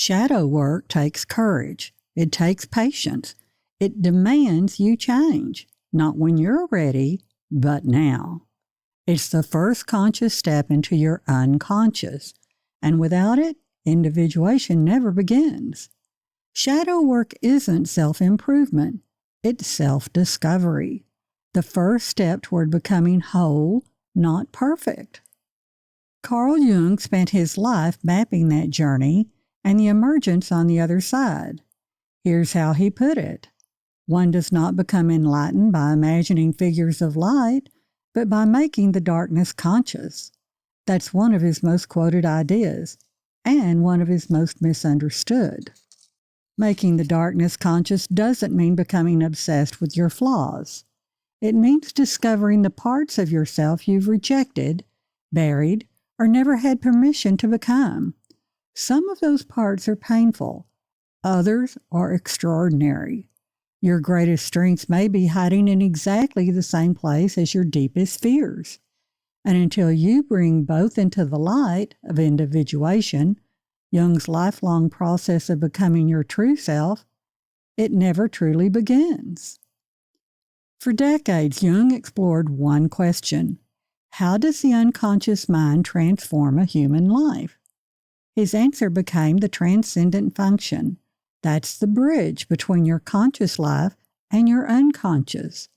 Shadow work takes courage. It takes patience. It demands you change, not when you're ready, but now. It's the first conscious step into your unconscious, and without it, individuation never begins. Shadow work isn't self-improvement. It's self-discovery, the first step toward becoming whole, not perfect. Carl Jung spent his life mapping that journey and the emergence on the other side. Here's how he put it. One does not become enlightened by imagining figures of light, but by making the darkness conscious. That's one of his most quoted ideas, and one of his most misunderstood. Making the darkness conscious doesn't mean becoming obsessed with your flaws. It means discovering the parts of yourself you've rejected, buried, or never had permission to become. Some of those parts are painful. Others are extraordinary. Your greatest strengths may be hiding in exactly the same place as your deepest fears. And until you bring both into the light of individuation, Jung's lifelong process of becoming your true self, it never truly begins. For decades, Jung explored one question. How does the unconscious mind transform a human life? His answer became the Transcendent Function. That's the bridge between your conscious life and your unconscious.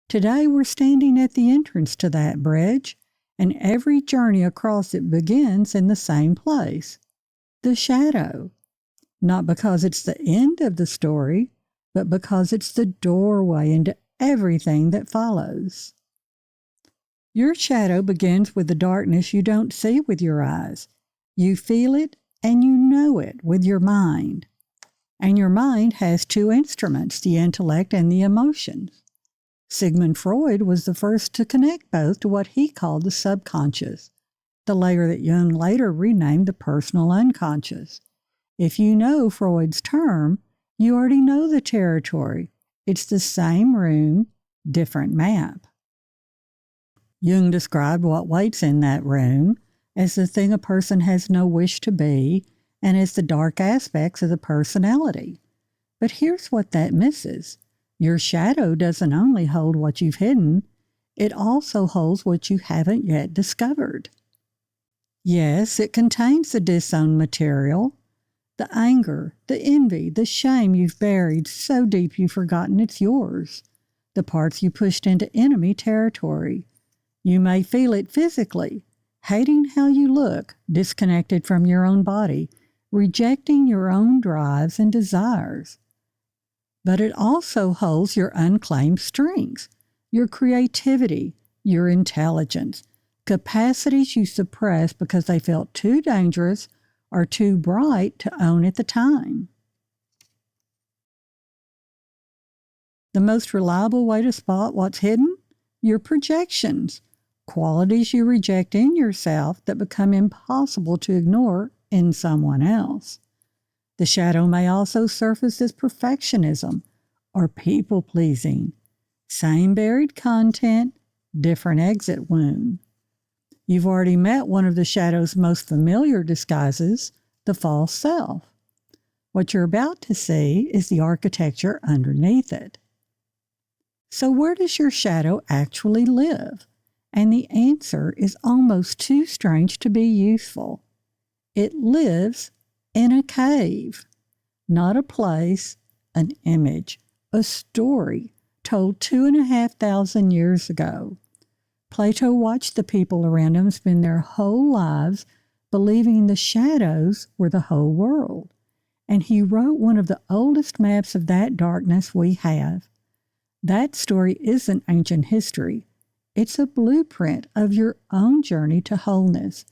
Today we're standing at the entrance to that bridge, and every journey across it begins in the same place, the shadow. Not because it's the end of the story, but because it's the doorway into everything that follows. Your shadow begins with the darkness you don't see with your eyes. You feel it and you know it with your mind. And your mind has two instruments, the intellect and the emotions. Sigmund Freud was the first to connect both to what he called the subconscious, the layer that Jung later renamed the personal unconscious. If you know Freud's term, you already know the territory. It's the same room, different map. Jung described what waits in that room as the thing a person has no wish to be, and as the dark aspects of the personality. But here's what that misses. Your shadow doesn't only hold what you've hidden, it also holds what you haven't yet discovered. Yes, it contains the disowned material, the anger, the envy, the shame you've buried so deep you've forgotten it's yours, the parts you pushed into enemy territory. You may feel it physically, hating how you look, disconnected from your own body, rejecting your own drives and desires. But it also holds your unclaimed strengths, your creativity, your intelligence, capacities you suppressed because they felt too dangerous or too bright to own at the time. The most reliable way to spot what's hidden? Your projections, qualities you reject in yourself that become impossible to ignore in someone else. The shadow may also surface as perfectionism or people-pleasing. Same buried content, different exit wound. You've already met one of the shadow's most familiar disguises, the false self. What you're about to see is the architecture underneath it. So where does your shadow actually live? And the answer is almost too strange to be useful. It lives in a cave, not a place, an image, a story told 2,500 years ago. Plato watched the people around him spend their whole lives believing the shadows were the whole world, and he wrote one of the oldest maps of that darkness we have. That story isn't ancient history. It's a blueprint of your own journey to wholeness,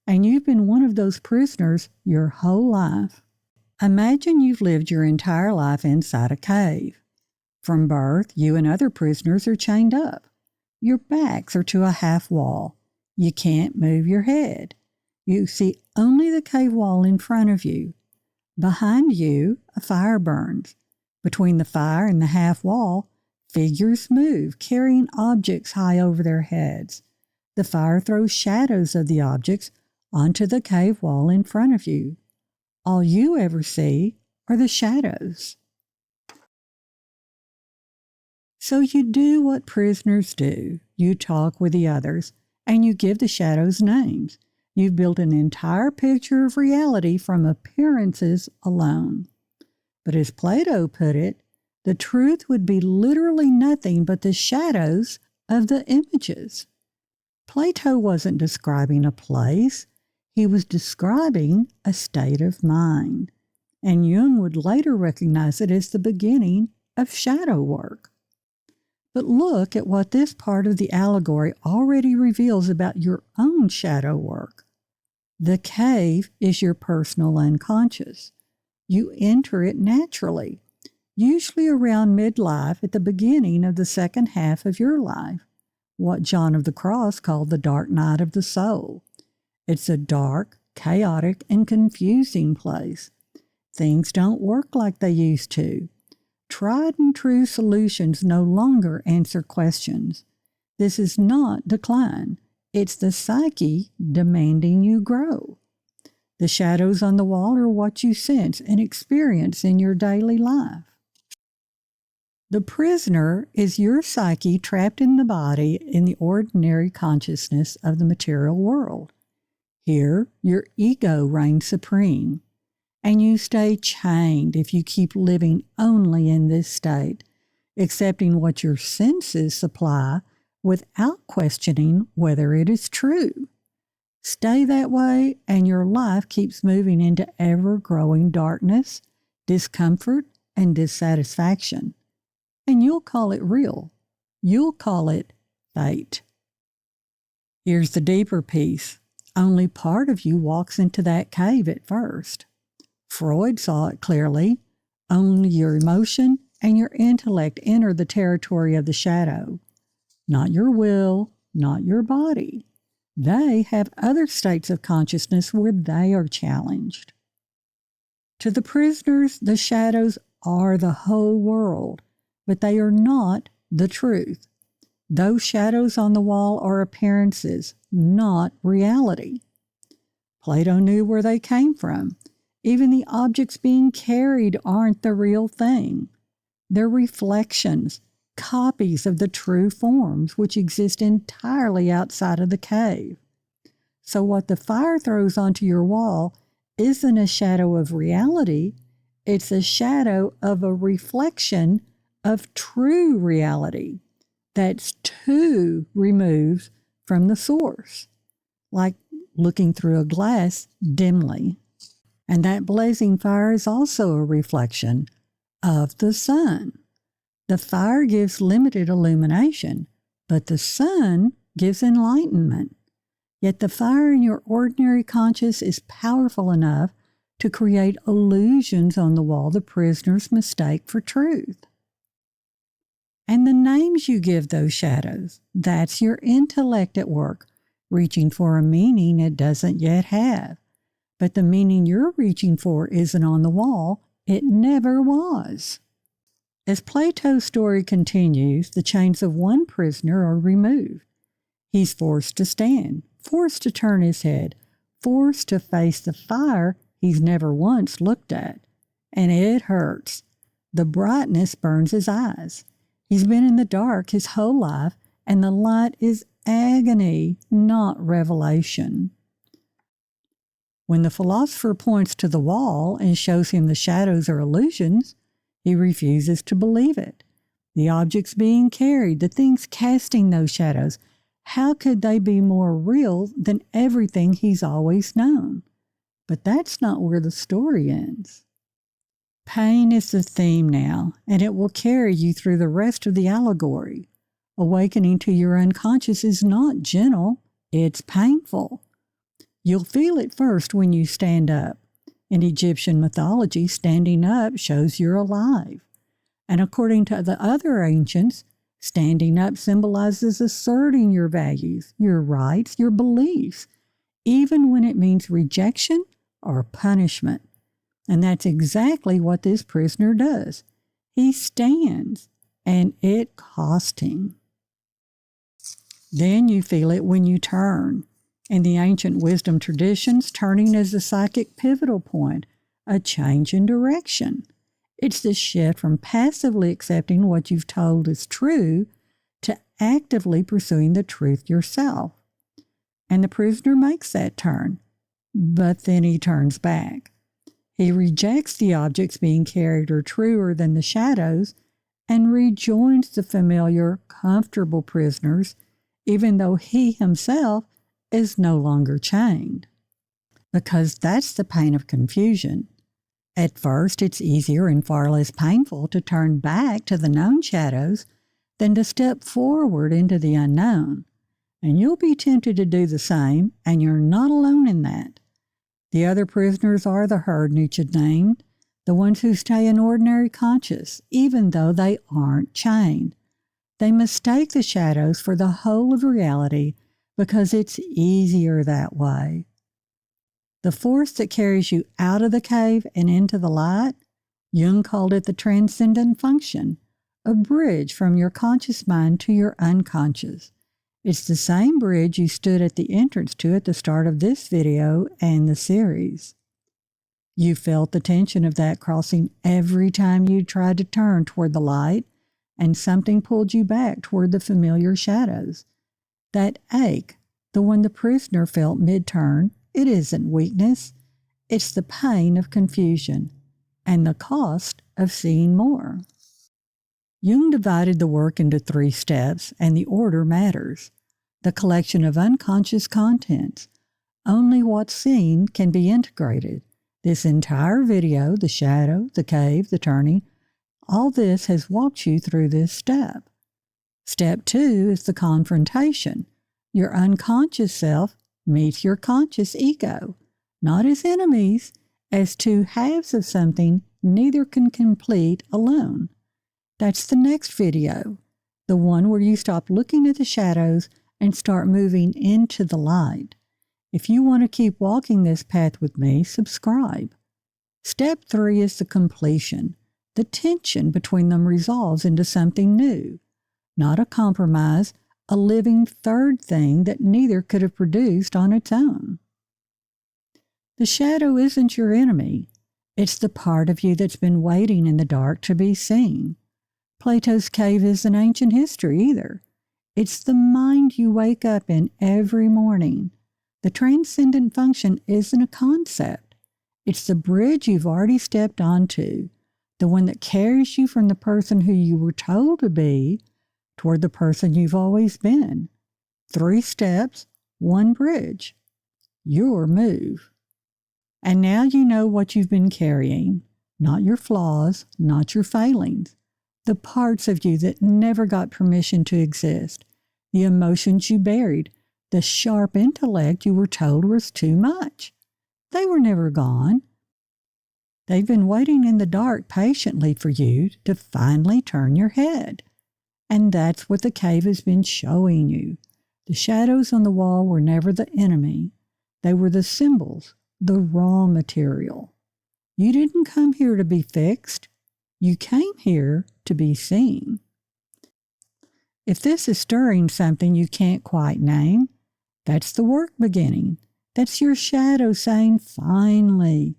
and you've been one of those prisoners your whole life. Imagine you've lived your entire life inside a cave. From birth, you and other prisoners are chained up. Your backs are to a half wall. You can't move your head. You see only the cave wall in front of you. Behind you, a fire burns. Between the fire and the half wall, figures move, carrying objects high over their heads. The fire throws shadows of the objects onto the cave wall in front of you. All you ever see are the shadows. So you do what prisoners do. You talk with the others, and you give the shadows names. You've built an entire picture of reality from appearances alone. But as Plato put it, the truth would be literally nothing but the shadows of the images. Plato wasn't describing a place. He was describing a state of mind. And Jung would later recognize it as the beginning of shadow work. But look at what this part of the allegory already reveals about your own shadow work. The cave is your personal unconscious. You enter it naturally, usually around midlife at the beginning of the second half of your life, what John of the Cross called the dark night of the soul. It's a dark, chaotic, and confusing place. Things don't work like they used to. Tried and true solutions no longer answer questions. This is not decline. It's the psyche demanding you grow. The shadows on the wall are what you sense and experience in your daily life. The prisoner is your psyche trapped in the body in the ordinary consciousness of the material world. Here, your ego reigns supreme, and you stay chained if you keep living only in this state, accepting what your senses supply without questioning whether it is true. Stay that way, and your life keeps moving into ever-growing darkness, discomfort, and dissatisfaction. And you'll call it real. You'll call it fate. Here's the deeper piece. Only part of you walks into that cave at first. Freud saw it clearly. Only your emotion and your intellect enter the territory of the shadow. Not your will, not your body. They have other states of consciousness where they are challenged. To the prisoners, the shadows are the whole world, but they are not the truth. Those shadows on the wall are appearances, not reality. Plato knew where they came from. Even the objects being carried aren't the real thing. They're reflections, copies of the true forms which exist entirely outside of the cave. So what the fire throws onto your wall isn't a shadow of reality, it's a shadow of a reflection of true reality that's too removed from the source, like looking through a glass dimly. And that blazing fire is also a reflection of the sun. The fire gives limited illumination, but the sun gives enlightenment. Yet the fire in your ordinary conscious is powerful enough to create illusions on the wall the prisoners mistake for truth. And the names you give those shadows, that's your intellect at work, reaching for a meaning it doesn't yet have. But the meaning you're reaching for isn't on the wall. It never was. As Plato's story continues, the chains of one prisoner are removed. He's forced to stand, forced to turn his head, forced to face the fire he's never once looked at. And it hurts. The brightness burns his eyes. He's been in the dark his whole life, and the light is agony, not revelation. When the philosopher points to the wall and shows him the shadows are illusions, he refuses to believe it. The objects being carried, the things casting those shadows, how could they be more real than everything he's always known? But that's not where the story ends. Pain is the theme now, and it will carry you through the rest of the allegory. Awakening to your unconscious is not gentle, it's painful. You'll feel it first when you stand up. In Egyptian mythology, standing up shows you're alive. And according to the other ancients, standing up symbolizes asserting your values, your rights, your beliefs, even when it means rejection or punishment. And that's exactly what this prisoner does. He stands, and it cost him. Then you feel it when you turn. In the ancient wisdom traditions, turning is the psychic pivotal point, a change in direction. It's the shift from passively accepting what you've told is true to actively pursuing the truth yourself. And the prisoner makes that turn, but then he turns back. He rejects the objects being carried are truer than the shadows and rejoins the familiar, comfortable prisoners, even though he himself is no longer chained. Because that's the pain of confusion. At first, it's easier and far less painful to turn back to the known shadows than to step forward into the unknown. And you'll be tempted to do the same, and you're not alone in that. The other prisoners are the herd Nietzsche named, the ones who stay in ordinary conscious, even though they aren't chained. They mistake the shadows for the whole of reality because it's easier that way. The force that carries you out of the cave and into the light, Jung called it the Transcendent Function, a bridge from your conscious mind to your unconscious. It's the same bridge you stood at the entrance to at the start of this video and the series. You felt the tension of that crossing every time you tried to turn toward the light, and something pulled you back toward the familiar shadows. That ache, the one the prisoner felt mid-turn, it isn't weakness. It's the pain of confusion and the cost of seeing more. Jung divided the work into 3 steps, and the order matters. The collection of unconscious contents. Only what's seen can be integrated. This entire video, the shadow, the cave, the turning, all this has walked you through this step. Step 2 is the confrontation. Your unconscious self meets your conscious ego, not as enemies, as 2 halves of something neither can complete alone. That's the next video, the one where you stop looking at the shadows and start moving into the light. If you want to keep walking this path with me, subscribe. Step 3 is the completion. The tension between them resolves into something new, not a compromise, a living third thing that neither could have produced on its own. The shadow isn't your enemy. It's the part of you that's been waiting in the dark to be seen. Plato's cave isn't ancient history either. It's the mind you wake up in every morning. The transcendent function isn't a concept. It's the bridge you've already stepped onto, the one that carries you from the person who you were told to be toward the person you've always been. 3 steps, 1 bridge. Your move. And now you know what you've been carrying, not your flaws, not your failings, the parts of you that never got permission to exist, the emotions you buried, the sharp intellect you were told was too much. They were never gone. They've been waiting in the dark patiently for you to finally turn your head. And that's what the cave has been showing you. The shadows on the wall were never the enemy. They were the symbols, the raw material. You didn't come here to be fixed. You came here to be seen. If this is stirring something you can't quite name, that's the work beginning. That's your shadow saying, finally.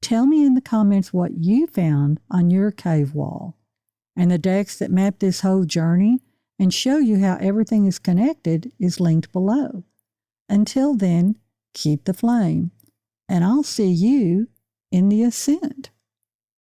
Tell me in the comments what you found on your cave wall, and the decks that map this whole journey and show you how everything is connected is linked below. Until then, keep the flame, and I'll see you in the ascent.